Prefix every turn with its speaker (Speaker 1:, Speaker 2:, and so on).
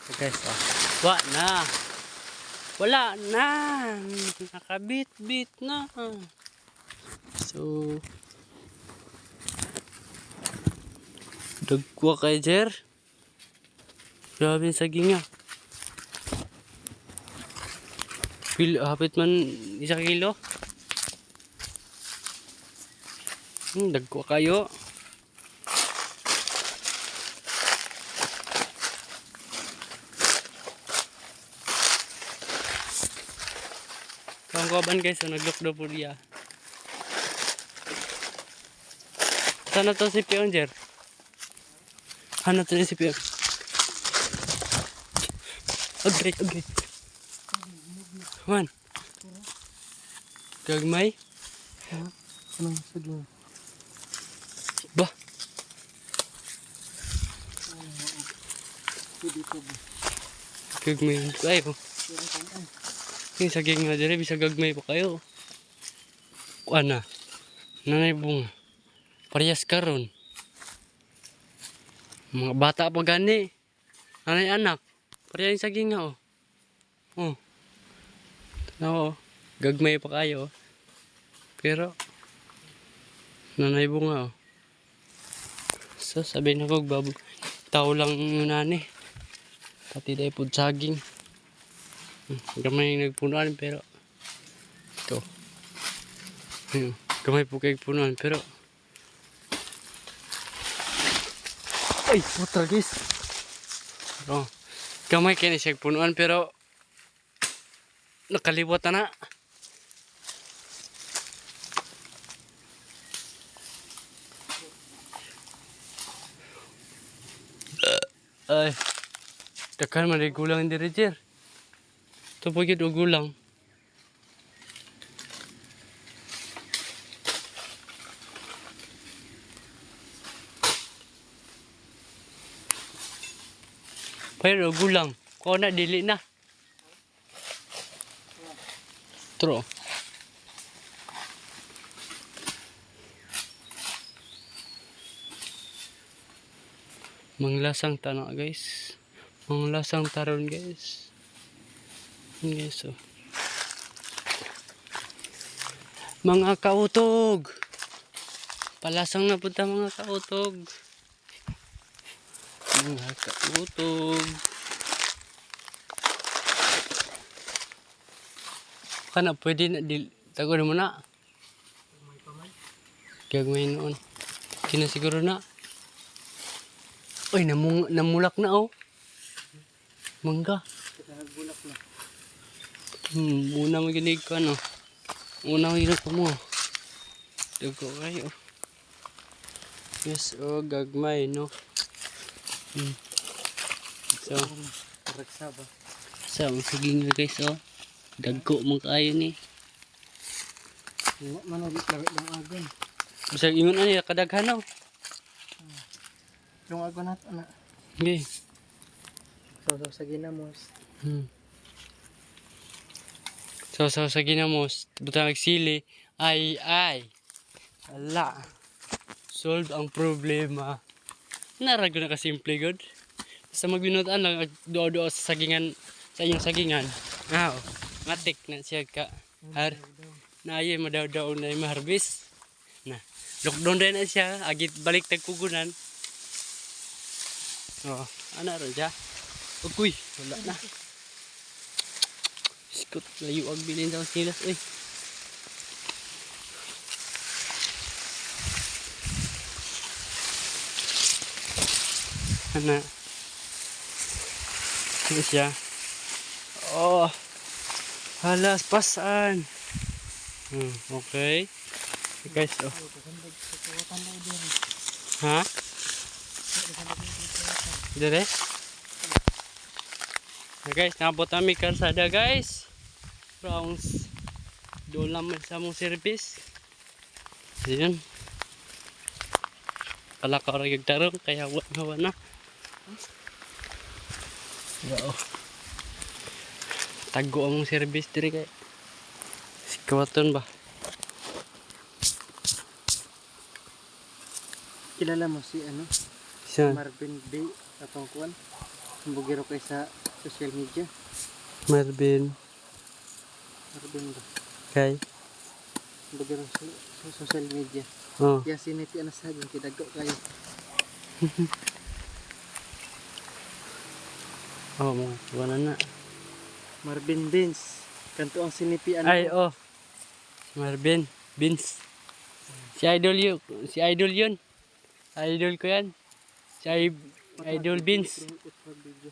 Speaker 1: Guys, wala na, nakabit-bit na. So dagwa kay Jer, grabe sa ginga. Hapit man 1 kilo. Dagwa kayo. Kawan-kawan guys, so naglok-do po dia. Sana to si Pion, Jer? Ano to si Pion? Okay. Man. Gagmay?
Speaker 2: Anong saging?
Speaker 1: Bah. Gagmay ko ay po. Yung saging nga dyan, bisa gagmay pa kayo. Kuana, nanay bunga. Parehas karon. Mga bata pa gani. Nanay anak. Parehas yung saging nga oh. Oo, gagmay pa kayo. Pero, nanay bunga So, sabi na ko, tao lang yun nani. Pati dahil po saging. Gamay nagpunuan pero ito. Gamay po kayo punuan pero ay putra guys. Gamay kayo siya punuan pero nakaliwat na. Ay takkan man gulang diri Jer. Ito po yun, gulang. Pero gulang. Kung na, dili na. True. Manglasang tanong guys. Manglasang taron guys. Yes, mga kautog. Palasang na punta mga kautog. Mga kautog. Kana pwede na tago na mo na. Gagawin noon. Kinasiguro na. Uy, namulak na Mangga.
Speaker 2: Nagbulak na.
Speaker 1: Una maginig ka Una maginig ka mo. Dago kayo. Yes, gagmay no. So,
Speaker 2: raksa ba?
Speaker 1: So, sige nga guys dagko mo kayo ni.
Speaker 2: Manubit lawit ng agon.
Speaker 1: Bisag ingon ani kadaghan
Speaker 2: Yung agon nato na.
Speaker 1: Okay.
Speaker 2: So sa ginamos.
Speaker 1: So sa ginamos, butang nagsili, ay. Ala. Solve ang problema. Narago na kasimple god. Sa magbinutan lang, doa-doa sa sagingan, sa iyong sagingan. Matik na siya ka. Na ay madaw-daw na yung maharbis. Na, lockdown din na siya, agit balik tagkugunan. Ano rin siya? Uy, wala na. Sikot, layo ang bilin sa silas. Uy. Ano? Ano siya? Halas, pasan. Okay. Guys, Ha? Dire? Guys, nabot kami kalsada guys. Rounds. Doon naman sa mong service. Ayan. Kalakaw rin yung tarong, kaya wala na. Tago ang service diri kay. Sikawaton ba?
Speaker 2: Kilala mo si
Speaker 1: Siya.
Speaker 2: Marvin B. Atong kuan? Bugiro kay sa social media.
Speaker 1: Marvin.
Speaker 2: Marvin ba?
Speaker 1: Kay.
Speaker 2: Bugiro sa social media.
Speaker 1: Oh.
Speaker 2: Ya siniti ana sa yung kidago kayo.
Speaker 1: Oh, mo. Wala na.
Speaker 2: Marvin Benz. Kanto ang sinipian
Speaker 1: Ay,
Speaker 2: ko.
Speaker 1: oh. Marvin. Vince. Si Idol yun. Si Idol yun. Idol ko yan. Si Idol Vince.
Speaker 2: Video.